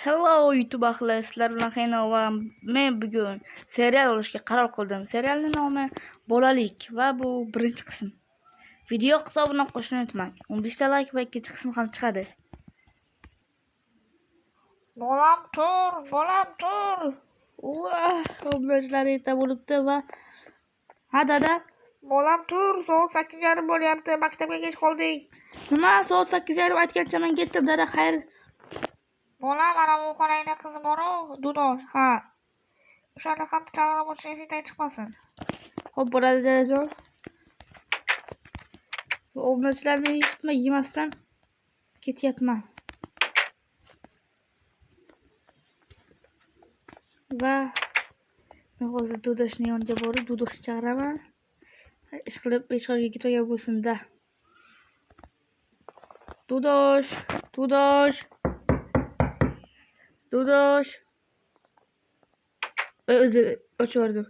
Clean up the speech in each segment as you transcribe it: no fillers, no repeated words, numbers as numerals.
Hello YouTube ahli, sizlar bilan Xeno va men bugun serial olishga qaror qildim. Serialning nomi Bolalik va bu birinchi qism. Video hisobini qo'shishni unutmang. 15 ta like va ikkinchi qism ham chiqadi. Bolam tur. Oblachilar erta bo'libdi va ha dada, bolam tur, soat 8:30 bo'lyapti. Maktabga kech qoldik. Nima, soat 8:30 aytgancha men ketdim dada, xayr. Bolam, mana bu xonangda qizi bor-ku, Dudosh. Ha. O'shanda ham chalg'ib o'tishni esingdan chiqmasin. Xo'p, bo'ladi dadajon. Oblachilarni eshitmay yemasdan ketyapman. Va men hozir Dudoshning yoniga borib, Dudoshni chaqiraman. Ishqilib, eshikga ketgan bo'lsin-da. Dudosh. O'zi ochiverdim.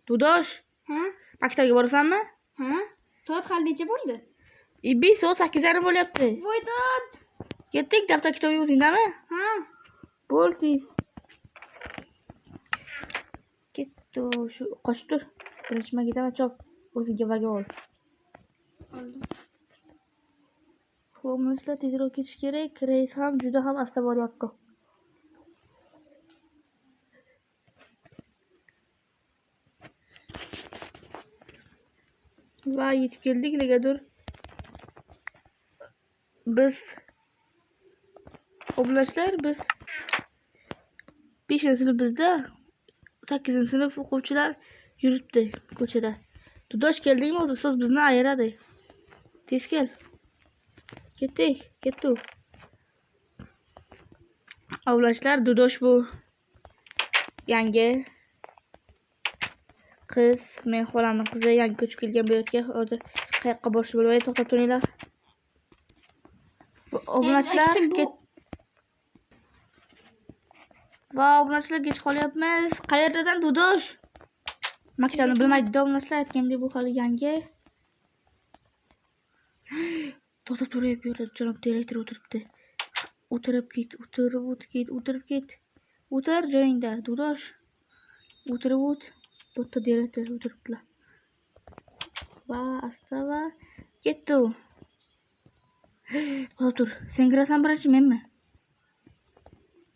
Dudosh? Ha? Maktabga borasanmi? Ha? Soat hali necha bo'ldi? Soat 8:30 bo'lyapti. Voy dod. Ketdik, daftar kitobni o'zingdami? Ha? Bo'ldi. Ketdi, shu qochib tur. Birinchi magidama chop. O'zingga vaga ol. Oldim. Xo'mizlar tezroq ketish kerak. Reys ham juda ham asta boryapti. Va yetib keldik negadir. Biz 5-sinfimizda 8-sinf o'quvchilar yuribdi ko'chada. Dudosh keldingmi? Ustoz bizni ayiradi. Tez kel. Ketdik. Avlashlar, Dudosh bu yangi qiz, men xolamning qizi, yangi ko'chib kelgan bu yerga. Hozir qayoqqa borishni bilmay to'xtab turinglar. Obunachilar kech qolyapmiz. Qayerdadan Dudosh? Maktabni bilmaydi obunachilar, aytgandek bu hali yangi. To'xtab turib yurib, janob direktor o'tiribdi. O'tirib ket. O'tir joyingda, Dudosh. O'tirib o't. Bo'tda direktor o'tiribdilar. Va asta va ketdi. To'xtab tur. Sen kirasan birinchi, menmi?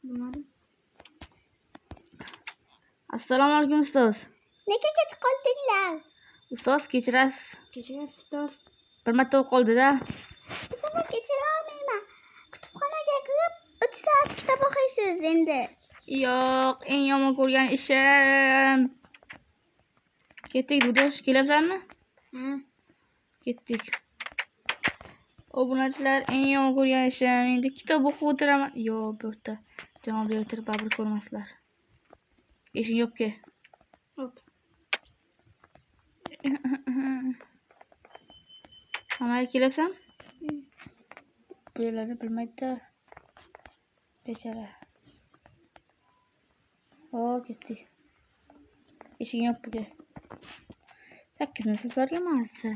Bilmadim. Assalomu alaykum ustoz. Nega kech qoldinglar? Ustoz, kechirasiz. Kechirasiz ustoz. Bir marta bo'lib qoldi-da. Sizlar kechira olmayman. Kutubxonaga kirib 3 soat kitob o'qiysiz endi. Yo'q, eng yomon ko'rgan ishim. Ketdik, Dudosh, kelayapsanmi? Ha. Ketdik. Obunachilar, eng yomon ko'rgan ishim. Endi kitob o'qib o'tiraman. Yo'q, bu yerda janob direktor baribir ko'rmaslar. Eshik yopke. Hop. Hamma kelyapsan? Bu yerlarni bilmaydi-da. Bechara. Ketdik. Eshik yopke. 8-sinflarga mazza.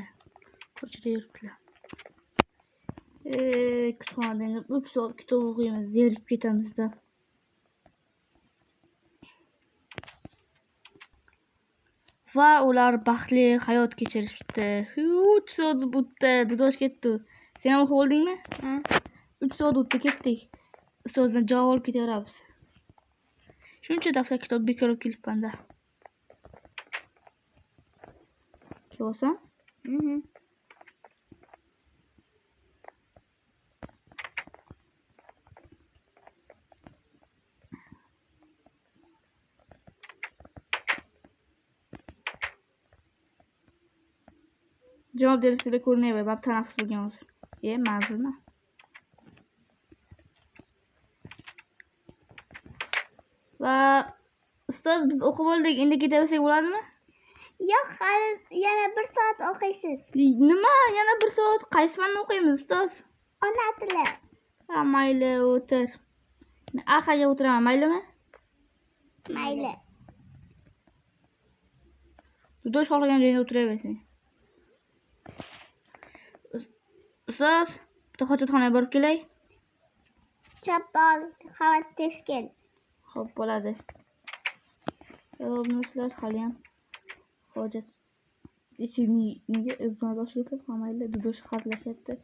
Ko'chada yuribdilar. Kutubxonada endi 3 soat kitob o'qiymiz, zerikib ketamiz-da. Va ular baxtli hayot kechirishdi. 3 soat o'tdi, Dudosh ketdi. Sen ham o'qib oldingmi? Ha. 3 soat o'tdi, ketdik. Ustozdan javob olib ketaveramiz. Shuncha daftar kitob bekor olib kelibman-da. Kelasan? Javob dersida ko'rinyapti, bab tanaffus bo'lgan hozir. Ma'zurman. Va ustoz, biz o'qib oldik, endi ketaversak bo'ladimi? Yo'q, hali yana 1 soat o'qiysiz. Nima? Yana 1 soat? Qaysi fanni o'qiymiz, ustoz? Ona tili. Ha, mayli, o'tir. Men orqaga o'tiraman, maylimi? Mayli. Dudosh xohlagan joyingda o'tiraversin. Ustoz, bitta hojatxonaga borib kelay. Chapol, qavat tez kel. Xo'p, bo'ladi. Sizlar hali ham hojat nega o'zini boshlayapti? Hammaylar dudush qatlashyapti.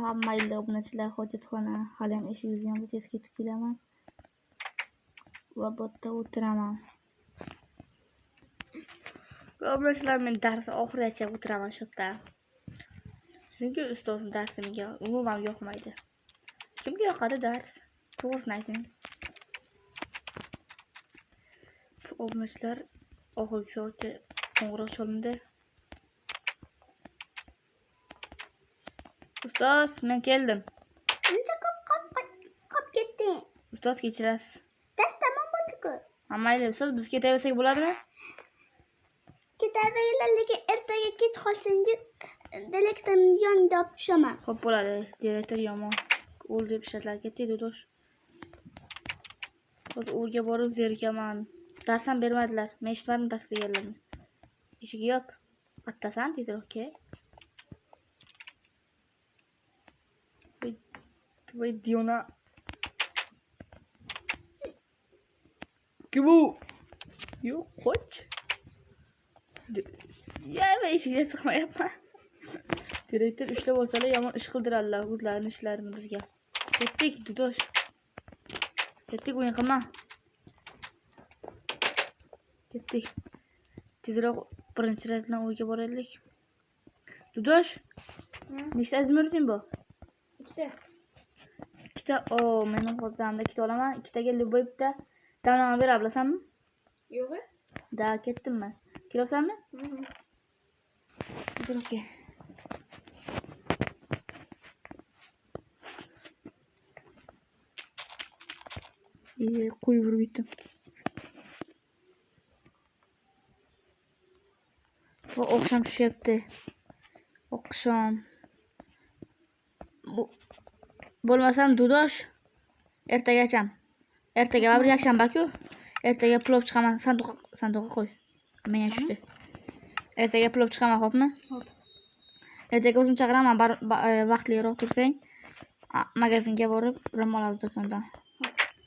Hammaylar obunachilar hojatxona, hali ham eshigingizni ham tez ketib kelaman. Va bu yerda o'tiraman. Obunachilar, men dars oxirigacha o'tiraman shu yerda. Chunki ustozning darsi menga umuman yoqmaydi. Kimga yoqadi dars? To'g'risini ayting. Obunachilar oxirgi soatda qo'ng'iroq chalindi. Ustoz, men keldim. Uncha ko'p qolib ketding. Ustoz, kechirasiz. Dars tamom bo'ldi-ku. Mayli, ustoz, biz ketaversak bo'ladimi? Ketaveringlar, lekin ertaga kech qolsangiz direktorning yoniga olib tushaman. Xo'p, bo'ladi. Direktor yomon. O'l deb ishlatlari ketdi, do'dosh. Hozir o'rga borib zerikaman. Dars ham bermadilar. Men eshitmadim dars berganlarini. Eshigi yop. Attasan dedilar, okey. Voy Diona. Kim u? Yo'q, qoch. Ya, men eshikga sig'mayapman. Direktor ushlab olsalar yomon ish qildiradilar, o'zlarini ishlarini bizga. Ketdik, dudosh. Ketdik, o'yin qilma. Ketdik. Tezroq birinchi rat bilan o'yga boraylik. Dudosh. Nechta azmirding bu? Ikkita. Mening hozirda ikkita olaman. Ikkitaga liboy bitta damlama bera bilasanmi? Yo'q. Da, ketdim men. Kelyapsanmi? Okey. Qo'yib yuribdim. Va oqshom tushyapti. Oqshom. Bo'lmasam dudosh. Ertagacham. Ertaga bir yakshanba-ku. Ertaga plov chiqaman. Sanduqqa qo'y. Menga tushdi. Ertaga plov chiqaman, xo'pmi? Xo'p. Ertaga o'zim chaqiraman, vaqtliroq tursang. Magazinga borib, ro'mol olib do'kondan.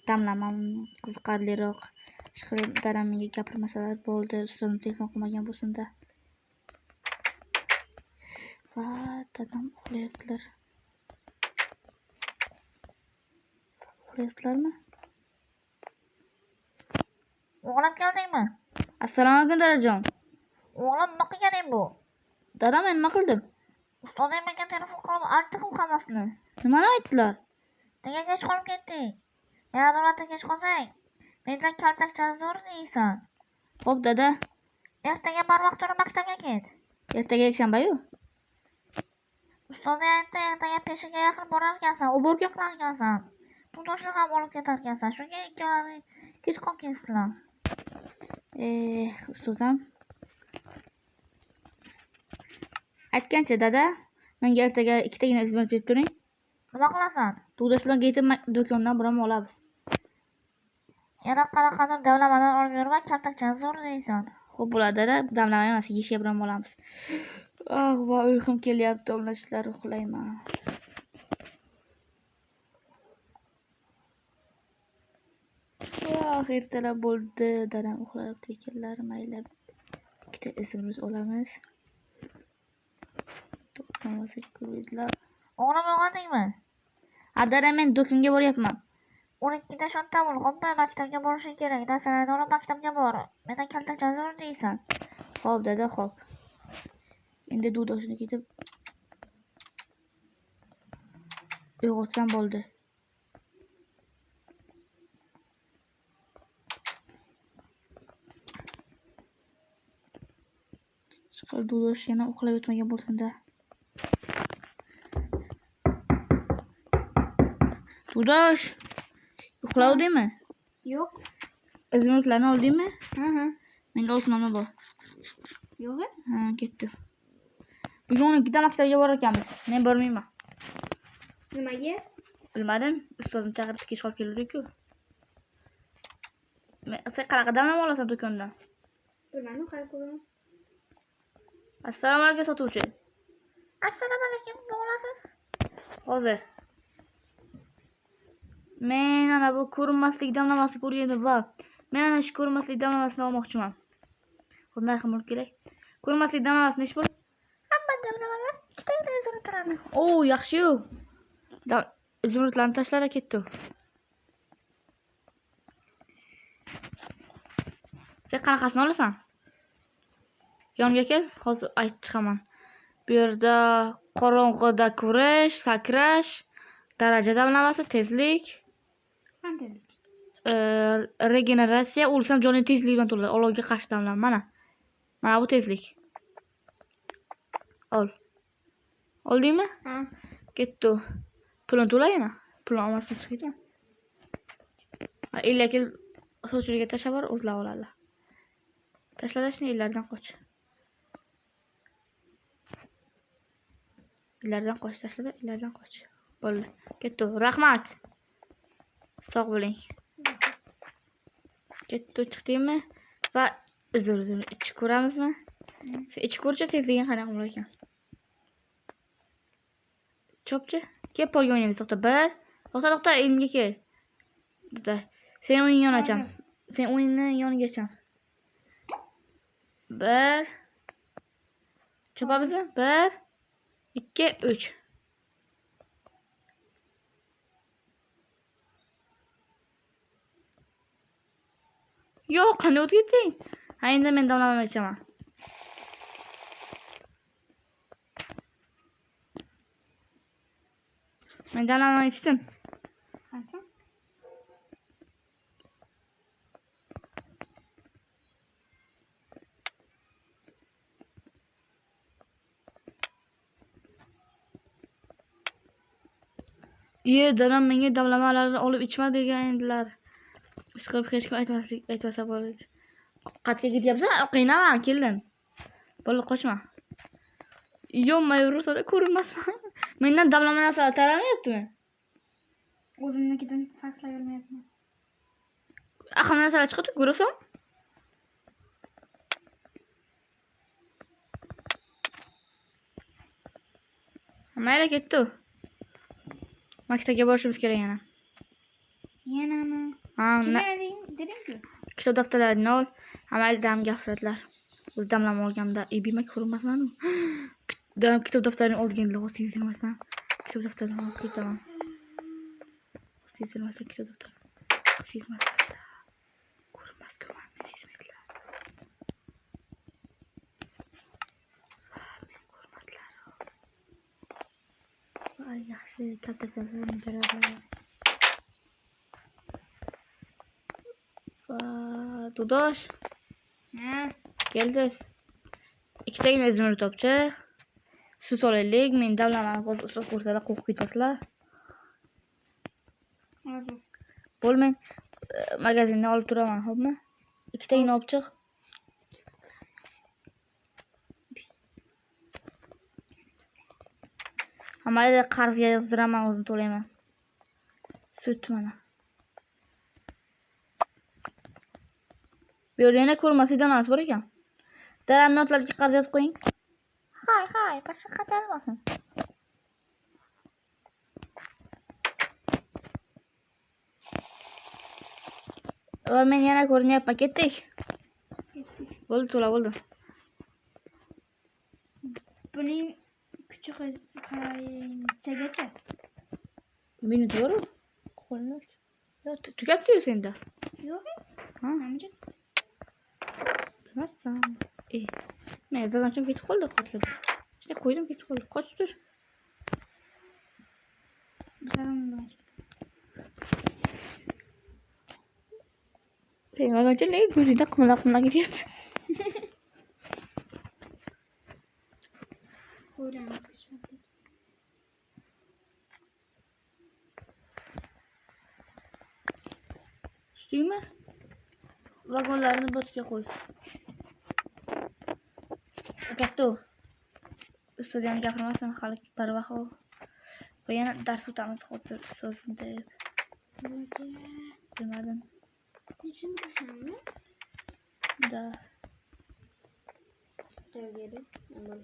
Damlamam qiziqarliroq. Ishqilib, dadam menga gapirmasalar bo'ldi. Ustozim telefon qilmagan bo'lsin-da. Va dadam uxlayaptilar. Uxlayaptilarmi? O'g'lim keldingmi? Assalomu alaykum dadajon. O'g'lim nima qilganing bu? Dadam, men nima qildim? Ustozim menga telefon qilib aytdim hammasini. Nimani aytdilar? Nega kech qolib ketding? Yana davlatga kech qolsang, mendan kaltakcha zo'r deysan. Xo'p, dada. Ertaga barvaqt turib maktabga ket. Ertaga yakshanba-yu. Ustozing aytdi, ertaga peshiga yaqin borar ekansan, уборка qilar ekansan. Tudoshni ham olib ketar ekansan. Shunga ikkovlaring kech qolib ketsizlar. Ustozim. Aytgancha dada, menga ertaga ikkitagina izmir berib turing. Nima qilasan? Tudosh bilan ketib do'kondan biram olamiz. Yana qanaqadir damlamadan olib yurma, kaltakcha zo'r deysan. Xo'p bo'ladi dada, damlama emas, yeyishga biram olamiz. Va uyqum kelyapti, obunachilar, uxlayman. Ertalab bo'ldi, dadam uxlayapti ekanlar, mayli. Ikkita izimiz olamiz. To'xtamasa ko'radilar. O'g'lim uyg'ondingmi? Dada, men do'konga boryapman. 12da shotda bo'l, xo'pmi? Maktabga borishing kerak. Darslarni olib maktabga bor. Mendan kaltakcha zo'r deysan. Xo'p, dada, xo'p. Endi dudoshni ketib uyg'otsam bo'ldi. Chiqar dudosh yana uxlab yotmagan bo'lsin-da. Dudosh, uxlavdingmi? Yo'q. Izmirlarni oldingmi? Menga oltinmi bor? Yo'q. Ketdi. Bugun 12da maktabga borar ekanmiz. Men bormayman. Nimaga? Bilmadim. Ustozim chaqirib kech qolib keldi-ku. Sen qanaqa damlama olasan do'kondan? Bilmadim, qarab ko'raman. Assalomu alaykum sotuvchi. Assalomu alaykum, nima olasiz? Hozir. Men ana bu ko'rinmaslik damlamasini ko'rgandim va men ana shu ko'rinmaslik damlamasini olmoqchiman. Hozir narxini olib kelay. Ko'rinmaslik damlamasini ish bo'lib. Hamma damlamalar ikkita televizor turadi. Oo, yaxshi-yu. Izmirtlarni tashlab ketdi. Sen qanaqasini olasan? Yonga kel, hozir aytib chiqaman. Bu yerda qorong'ida ko'rish, sakrash, daraja damlamasi, tezlik, Qanchalik? regeneratsiya, o'lsam joning tezligi bilan to'ladi. Olovga qarshi damlama. Mana bu tezlik. Ol. Oldingmi? Ha. Ketdi. Pulini to'laymi? Pulni olmasdan chiqaydimi? Illa kel sovchilarga tashlab bor, o'zlari oladi. Tashlashni illardan qoch. Illardan qoch, tashlada, illardan qoch. Bo'ldi. Ketdi. Rahmat. Sog' bo'ling. Ketdi, chiqdingmi? Va uzr, ichib ko'ramizmi? Sen ichib ko'rchi tezligin qanaqa bo'lar ekan. Chopchi. Kel polga o'ynaymiz. To'xta, bir. To'xta, elimga kel. To'xta. Sen o'yinni yonacham. Sen o'yinni yonigacham. Bir. Chopamizmi? 1 2 3. Yo'q, qanday o'tib ketding? Ha, endi men damlamani ichaman. Men damlamani ichdim. Qancha? Dadam menga damlamalarni olib ichma deganlar. Ishqilib hech kim aytmasa bo'ladi. Qatga ketyapsan? Qiynama, keldim. Bo'ldi, qochma. Yo'q, so'ra ko'rinmasman. Mendan damlama narsalar taramayaptimi? O'zimnikidan farqlay olmayapman. Hamma narsalar chiqadi, ko'rasan? Mayli, ketdi. Maktabga borishimiz kerak yana. Yanami? Ha, Deding-ku. kitob daftarlarini ol. Amal dam gapiradilar. O'z damlama olganimda bima ko'rinmasman. Kitob daftarini olganlar o'tizmasdan. Kitob daftarini olib ketaman. O'tizmasdan kitob daftarini. O'tizmasdan. Ko'rinmas. O'tizmasdan. Men ko'rmadilar. Ay, yaxshi, kitob daftarini ko'raman. Dudosh. Ha. Keldi. Ikkitagina izmir topchi. Sut olaylik. Men damlamani qo'zg'ab ko'rsada qo'rqib ketmaslar. Hozir. Bo'lmay magazindan olib turaman, xo'pmi? Ikkitagina olib chiq. Amalda qarzga yozdiraman, o'zim to'layman. Sut mana. Bu yerda yana ko'rmaslik damlasi bor ekan. Dadam notlarga qarz yozib qo'ying. Hay, boshqa qatarmasin. Va men yana ko'rinyapman, ketdik. Bo'ldi, to'la bo'ldi. Buning kuchi qanchagacha? Minut bor. Qo'llar. Yo'q, tugabdi-yu senda. Yo'q. Ha, Namja? bilmasam. Men vagoncham ketib qoldi, qochdi. Shunday qo'ydim, ketib qoldi. Qochib tur. Sen vagoncham nega ko'zingda qimlab ketyapti? Qo'ydim. Tushdingmi? Vagonlarni botga qo'y. Katta. Ustozdan gapirmasin, hali barvaqo. Va yana dars o'tamiz hozir ustozda. Bilmadim. Nechun ko'rsammi? Da. Tayyordi. Amal.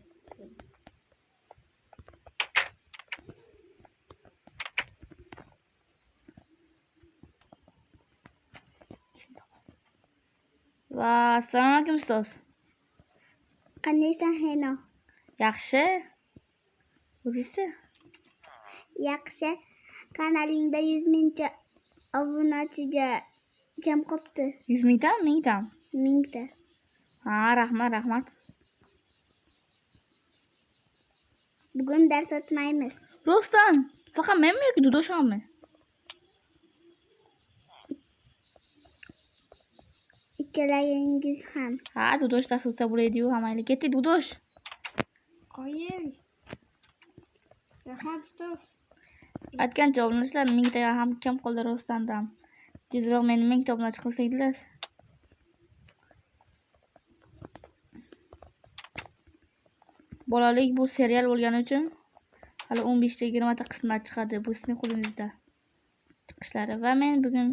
Va assalomu alaykum ustoz. Qandaysan Heno? Yaxshi. O'zingchi? Yaxshi. Kanalingda 100 mingta obunachiga kam qopti? 100 mingtami, 1000tami? 1000ta. Ha, rahmat. Bugun dars o'tmaymiz. Rostdan, faqat menmi yoki Dudoshami? Ikkalaringiz ham. Ha, Dudosh dars o'tsa bo'ladi-yu, hamayli. Ketdik, Dudosh. Qo'ying. Rahmat ustoz. Aytgancha obunachilar 1000taga ham kam qoldi Rostdandan. Tezroq meni 1000ta obunachi qilsanglar. Bolalik bu serial bo'lgani uchun hali 15 ta 20 ta qismat chiqadi. Bu sizning qo'lingizda. Chiqishlari va men bugun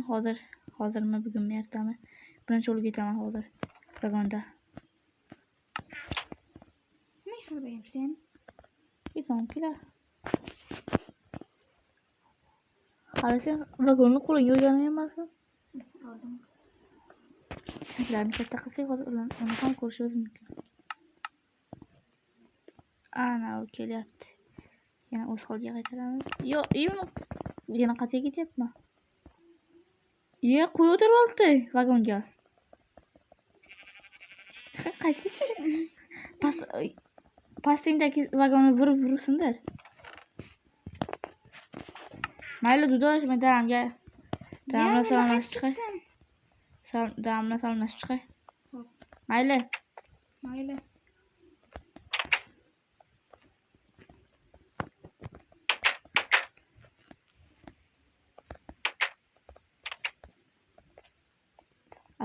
hozirmi bugunmi ertami? Birinchi yo'lga ketaman hozir vagonda. Nima qilib sen? Ketaman kelar. Hali sen vagonni qo'lingga olganing emasmi? Oldim. Shaklarni katta qilsak hozir uni ham ko'rishimiz mumkin. Ana u kelyapti. Yana o'z holiga qaytaramiz. Yo'q, yana qayerga ketyapman? Qo'y o'tirib oldi vagonga. Qaytib ketdi. Pastingdagi vagonni vurib-vuribsindir. Mayli Dudosh, men damga salomlashib chiqay. Damla salomlashib chiqay. Mayli.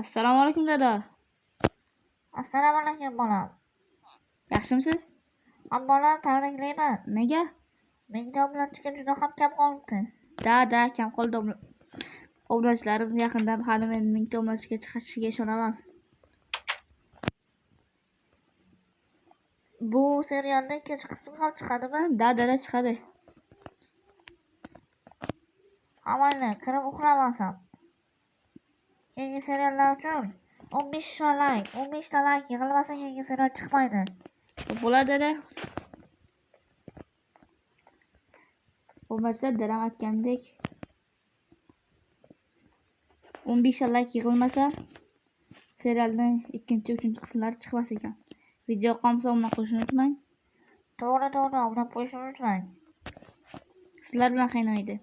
Assalomu alaykum dada. Assalomu alaykum bolam. Yaxshimisiz? Bolam tabriklayman. Nega? Menga obunachiga juda ham kam qoldi. Da, kam qoldi. Obunachilarim yaqinda hali men 1000 ta obunachiga chiqishiga ishonaman. Bu serialning ikkinchi qismi ham chiqadimi? Da, chiqadi. Hamayli, kirib uxlamasam. Keyingi seriallar uchun 15 ta like yig'ilmasa keyingi serial chiqmaydi. Bo'ladi dada. Obunachilar dadam aytgandek 15 ta like yig'ilmasa serialning ikkinchi, uchinchi qismlari chiqmas ekan. Video yoqqansa obuna qilishni unutmang. To'g'ri, obuna qo'yishni unutmang. Sizlar bilan Heno edi.